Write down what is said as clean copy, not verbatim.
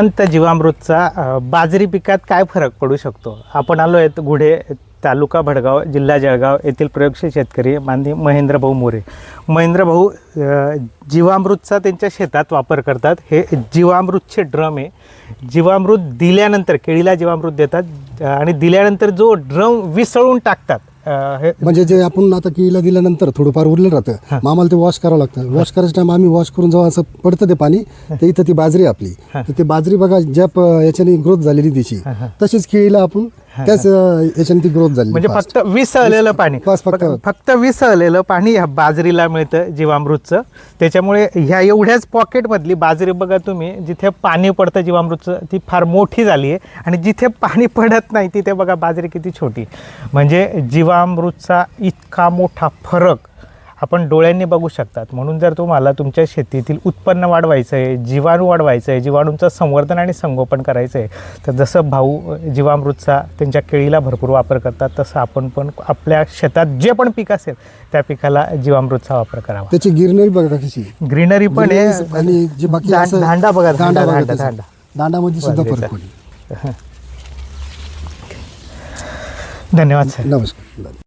संत जीवामृतचा बाजरी पिकात काय फरक पडू शकतो? आपण आलो आहेत गुढे तालुका भडगाव जिल्हा जळगाव येथील प्रयोगशील शेतकरी माननीय महेंद्र भाऊ मोरे. महेंद्र भाऊ जीवामृतचा त्यांच्या शेतात वापर करतात. हे जीवामृतचे ड्रम आहे. जीवामृत दिल्यानंतर केळीला जीवामृत देतात आणि दिल्यानंतर जो ड्रम विसळून टाकतात. हे म्हणजे जे आपण आता केळीला दिल्यानंतर थोडंफार उरलं राहतं, मग आम्हाला ते वॉश करावं लागतं. वॉश करायच्या टाइम आम्ही वॉश करून जेव्हा असं पडतं ते पाणी, तर इथं ती बाजरी आपली, तर ती बाजरी बघा ज्या याच्याने ग्रोथ झालेली त्याची, तशीच केळीला आपण त्याच याच्याने ती ग्रोथ झाली. म्हणजे फक्त विसळलेलं पाणी, फक्त विसळलेलं पाणी ह्या बाजरीला मिळतं जीवामृतचं. त्याच्यामुळे ह्या एवढ्याच पॉकेटमधली बाजरी बघा तुम्ही, जिथे पाणी पडतं जीवामृतचं ती फार मोठी झाली आहे आणि जिथे पाणी पडत नाही तिथे बघा बाजरी किती छोटी. म्हणजे जीवामृतचा इतका मोठा फरक आपण डोळ्यांनी बघू शकतात. म्हणून जर तुम्हाला तुमच्या शेतीतील उत्पन्न वाढवायचं आहे, जीवाणू वाढवायचं आहे, जीवाणूंचं संवर्धन आणि संगोपन करायचं आहे, तर जसं भाऊ जीवामृतचा त्यांच्या केळीला भरपूर वापर करतात, तसं आपण पण आपल्या शेतात जे पण पीक असेल त्या पिकाला जीवामृतचा वापर करावा. त्याची गिरनरी बघा कशी, ग्रीनरी पण आहे आणि जे बाकी दांडा बघा, दांडामध्ये सुद्धा फरक पडेल. धन्यवाद सर. नमस्कार.